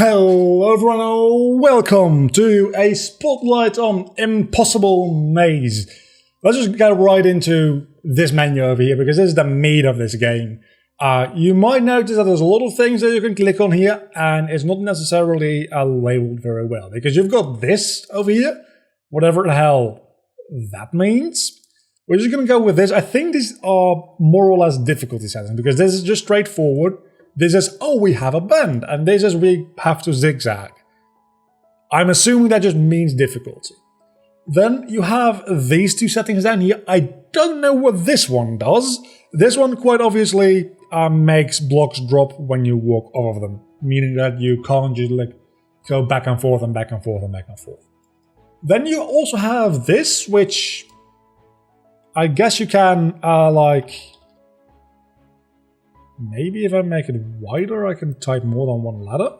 Hello everyone, welcome to a spotlight on Impossible Maze. Let's just get right into this menu over here because this is the meat of this game. You might notice that there's a lot of things that you can click on here and it's not necessarily labeled very well because you've got this over here, whatever the hell that means. We're just going to go with this. I think these are more or less difficulty settings because this is just straightforward. This is, oh, we have a bend, and this is we have to zigzag. I'm assuming that just means difficulty. Then you have these two settings down here. I don't know what this one does. This one quite obviously makes blocks drop when you walk over them, meaning that you can't just like go back and forth and back and forth and back and forth. Then you also have this, which I guess you can maybe if I make it wider, I can type more than one letter.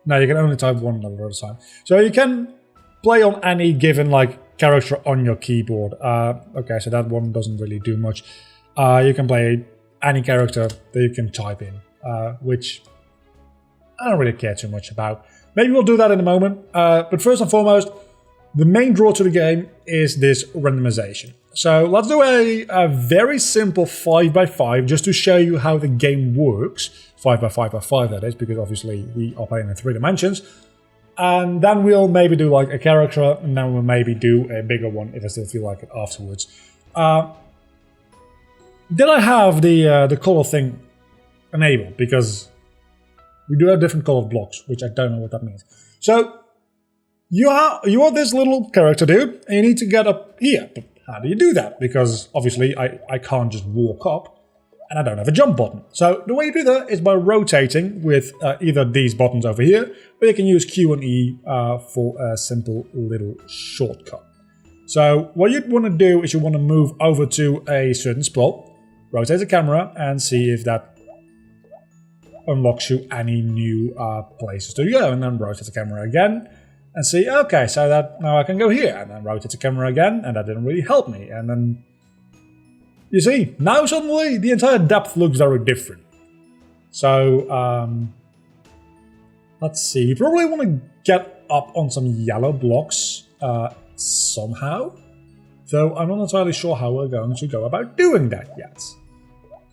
No, you can only type one letter at a time. So you can play on any given character on your keyboard. Okay, so that one doesn't really do much. You can play any character that you can type in, which I don't really care too much about. Maybe we'll do that in a moment. But first and foremost, the main draw to the game is this randomization. So let's do a very simple 5x5 just to show you how the game works. 5x5x5 that is, because obviously we are playing in 3 dimensions. And then we'll maybe do a character, and then we'll maybe do a bigger one if I still feel like it afterwards. Did I have the color thing enabled? Because we do have different colored blocks, which I don't know what that means. So you are this little character dude, and you need to get up here. But how do you do that? Because obviously I can't just walk up and I don't have a jump button. So the way you do that is by rotating with either these buttons over here, or you can use Q and E for a simple little shortcut. So what you'd want to do is you want to move over to a certain spot, rotate the camera and see if that unlocks you any new places to go, and then rotate the camera again. And see, okay, so that now I can go here, and then rotate the camera again, and that didn't really help me. And then, you see, now suddenly the entire depth looks very different. So, let's see, you probably want to get up on some yellow blocks somehow. Though I'm not entirely sure how we're going to go about doing that yet.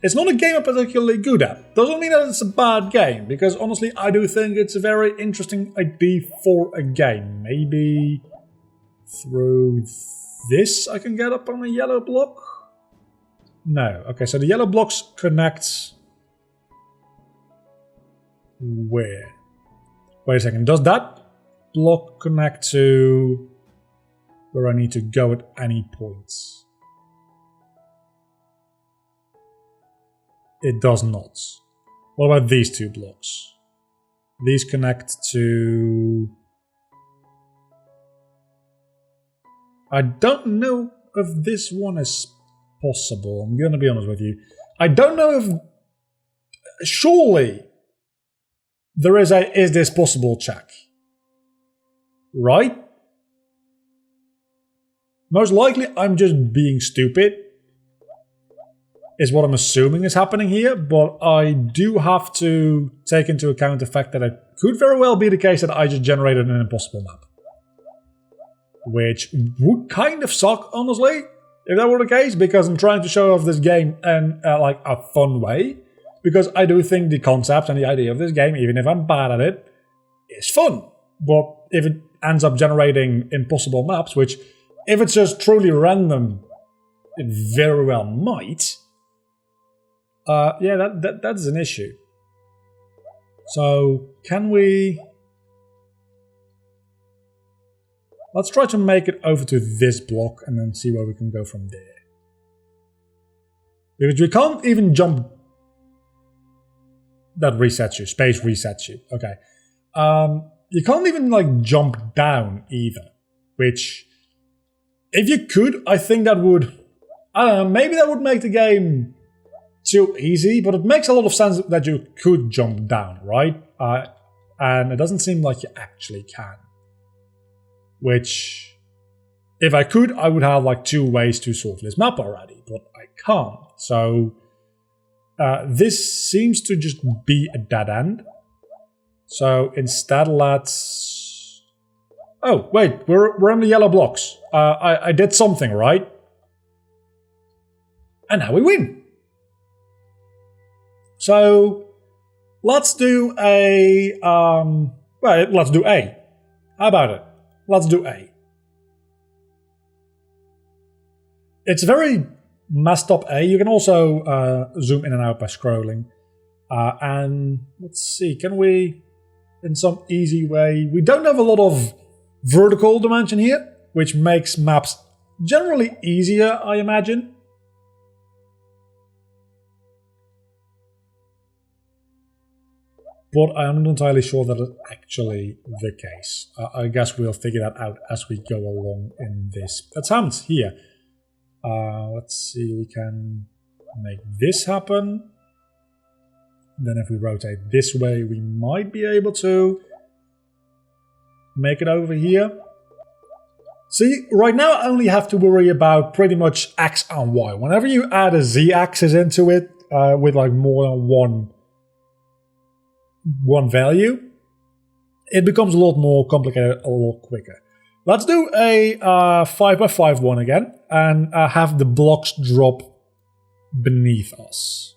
It's not a game I'm particularly good at. Doesn't mean that it's a bad game, because honestly I do think it's a very interesting idea for a game. Maybe through this I can get up on a yellow block? No. Okay, so the yellow blocks connect... where? Wait a second, does that block connect to where I need to go at any points? It does not. What about these two blocks? These connect to... I don't know if this one is possible. I'm going to be honest with you. I don't know if... Surely there is a is this possible check. Right? Most likely I'm just being stupid, is what I'm assuming is happening here, but I do have to take into account the fact that it could very well be the case that I just generated an impossible map. Which would kind of suck, honestly, if that were the case, because I'm trying to show off this game in a fun way. Because I do think the concept and the idea of this game, even if I'm bad at it, is fun. But if it ends up generating impossible maps, which if it's just truly random, it very well might... yeah, that's an issue. So, can we... Let's try to make it over to this block and then see where we can go from there. Because we can't even jump... That resets you. Space resets you. Okay. You can't even, jump down either. Which, if you could, I think that would... I don't know, maybe that would make the game... too easy, but it makes a lot of sense that you could jump down, right? And it doesn't seem like you actually can. Which, if I could, I would have 2 ways to solve this map already, but I can't. So, this seems to just be a dead end. So instead, let's... Oh, wait, we're on the yellow blocks. I did something, right? And now we win. So let's do a... well, let's do A. How about it? Let's do A. It's very messed up A. You can also zoom in and out by scrolling. And let's see, can we, in some easy way... We don't have a lot of vertical dimension here, which makes maps generally easier, I imagine. But I'm not entirely sure that it's actually the case. I guess we'll figure that out as we go along in this attempt here. Let's see, we can make this happen. Then if we rotate this way, we might be able to make it over here. See, right now I only have to worry about pretty much X and Y. Whenever you add a Z-axis into it with like more than one value, it becomes a lot more complicated a lot quicker. Let's do a 5x5 one again and have the blocks drop beneath us.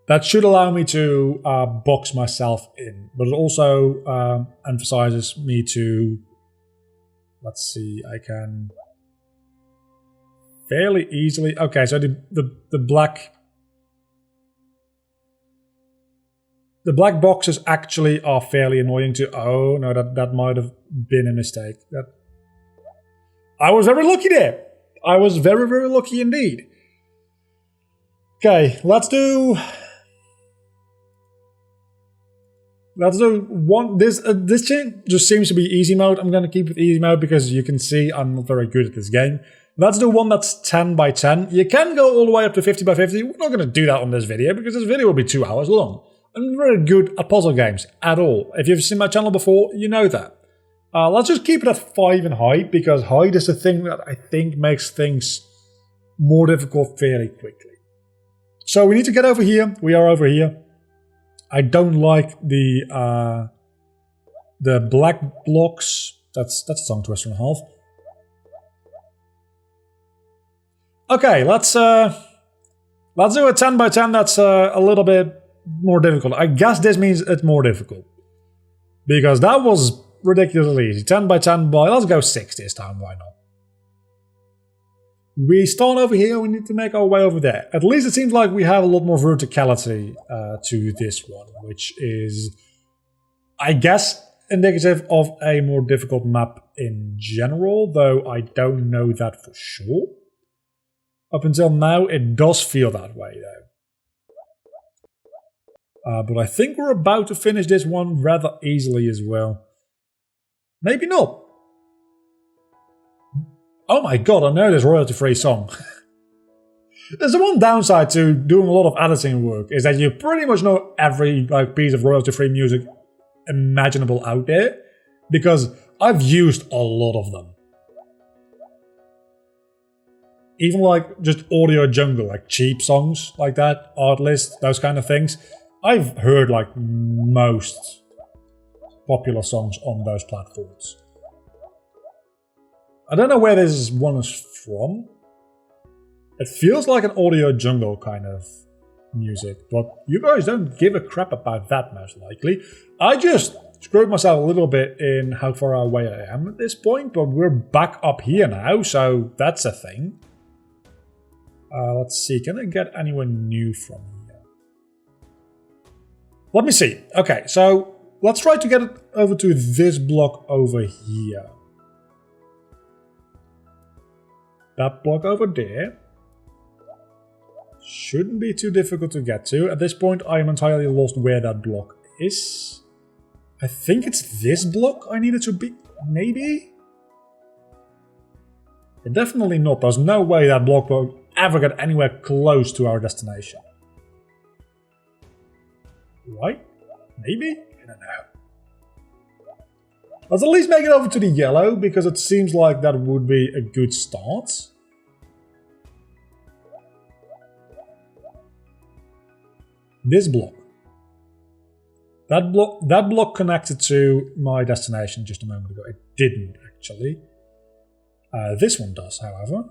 That should allow me to box myself in, but it also emphasizes me to... Let's see, I can fairly easily... Okay, so the black... The black boxes actually are fairly annoying to... Oh, no, that might have been a mistake. I was very lucky there. I was very, very lucky indeed. Okay, let's do one... This just seems to be easy mode. I'm going to keep it easy mode because you can see I'm not very good at this game. Let's do one that's 10 by 10. You can go all the way up to 50 by 50. We're not going to do that on this video because this video will be 2 hours long. I'm very good at puzzle games at all. If you've seen my channel before, you know that. Let's just keep it at 5 in height, because height is the thing that I think makes things more difficult fairly quickly. So we need to get over here. We are over here. I don't like the black blocks. That's a tongue twister and a half. Okay, let's do a 10 by 10 that's a little bit more difficult. I guess this means it's more difficult, because that was ridiculously easy. 10 by 10 by... Let's go 6 this time, why not? We start over here, we need to make our way over there. At least it seems like we have a lot more verticality to this one, which is, I guess, indicative of a more difficult map in general, though I don't know that for sure. Up until now, it does feel that way, though. But I think we're about to finish this one rather easily as well. Maybe not. Oh my god, I know this royalty-free song. There's the one downside to doing a lot of editing work, is that you pretty much know every piece of royalty-free music imaginable out there, because I've used a lot of them. Even just audio jungle, cheap songs like that, Artlist, those kind of things. I've heard most popular songs on those platforms. I don't know where this one is from. It feels like an audio jungle kind of music, but you guys don't give a crap about that most likely. I just screwed myself a little bit in how far away I am at this point, but we're back up here now, so that's a thing. Let's see, can I get anyone new from here? Let me see. Okay, so let's try to get it over to this block over here. That block over there shouldn't be too difficult to get to. At this point, I am entirely lost where that block is. I think it's this block I need it to be. Maybe? Definitely not. There's no way that block will ever get anywhere close to our destination. Right? Maybe? I don't know. Let's at least make it over to the yellow, because it seems like that would be a good start. This block. that block connected to my destination just a moment ago. It didn't, actually. This one does, however.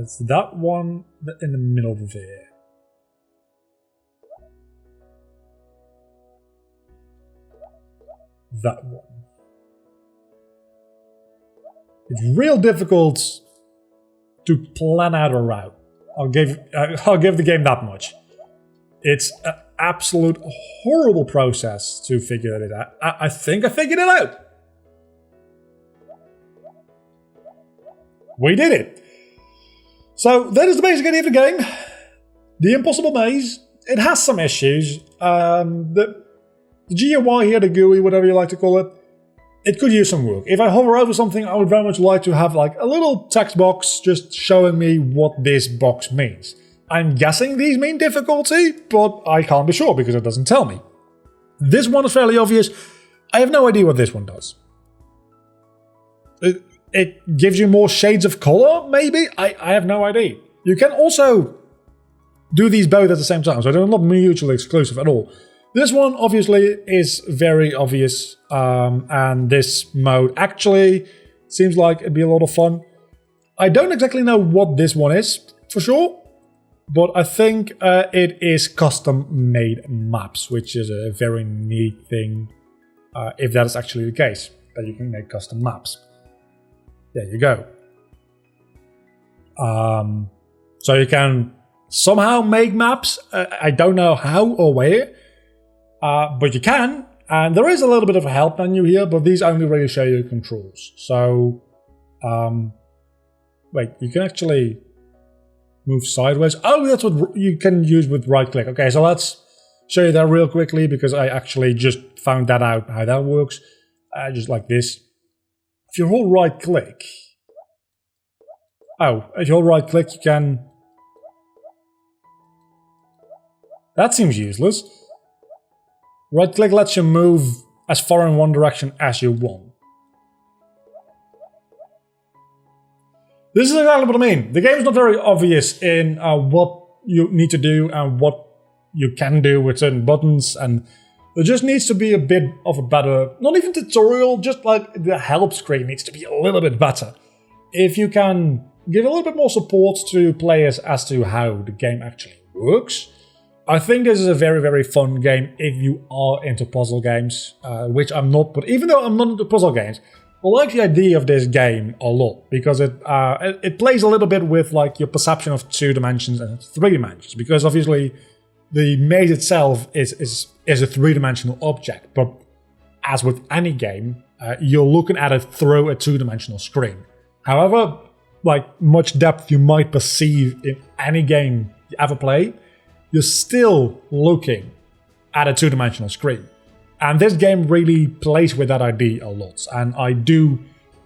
It's that one in the middle there. That one. It's real difficult to plan out a route. I'll give the game that much. It's an absolute horrible process to figure it out. I think I figured it out. We did it. So that is the basic idea of the game. The Impossible Maze. It has some issues. The GUI here, the GUI, whatever you like to call it, it could use some work. If I hover over something, I would very much like to have like a little text box just showing me what this box means. I'm guessing these mean difficulty, but I can't be sure because it doesn't tell me. This one is fairly obvious. I have no idea what this one does. It gives you more shades of color, maybe? I have no idea. You can also do these both at the same time, so they're not mutually exclusive at all. This one, obviously, is very obvious, and this mode actually seems like it'd be a lot of fun. I don't exactly know what this one is, for sure, but I think it is custom-made maps, which is a very neat thing, if that is actually the case, that you can make custom maps. There you go. So you can somehow make maps. I don't know how or where. But you can, and there is a little bit of a help menu here, but these only really show you controls. So, wait, you can actually move sideways. Oh, that's what you can use with right click. Okay, so let's show you that real quickly because I actually just found that out, how that works. Just like this. If you hold right click, if you hold right click, you can. That seems useless. Right click lets you move as far in one direction as you want. This is exactly what I mean. The game is not very obvious in what you need to do and what you can do with certain buttons, and there just needs to be a bit of a better, not even tutorial, just like the help screen needs to be a little bit better. If you can give a little bit more support to players as to how the game actually works, I think this is a very, very fun game if you are into puzzle games, which I'm not, but even though I'm not into puzzle games, I like the idea of this game a lot, because it plays a little bit with like your perception of 2 dimensions and 3 dimensions, because obviously the maze itself is a 3-dimensional object, but as with any game, you're looking at it through a 2-dimensional screen. However, like much depth you might perceive in any game you ever play, you're still looking at a 2-dimensional screen. And this game really plays with that idea a lot. And I do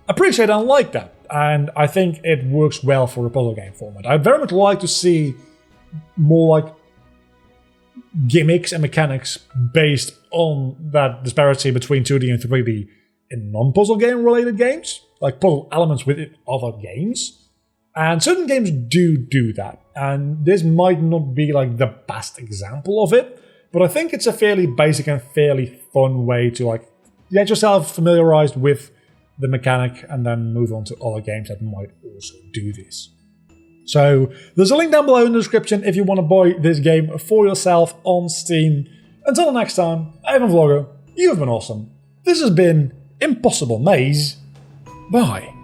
appreciate and like that. And I think it works well for a puzzle game format. I'd very much like to see more like gimmicks and mechanics based on that disparity between 2D and 3D in non-puzzle game related games. Like puzzle elements within other games. And certain games do that. And this might not be like the best example of it, but I think it's a fairly basic and fairly fun way to like get yourself familiarized with the mechanic and then move on to other games that might also do this. So there's a link down below in the description if you want to buy this game for yourself on Steam. Until the next time, I've been Vlogger, you've been awesome. This has been Impossible Maze. Bye.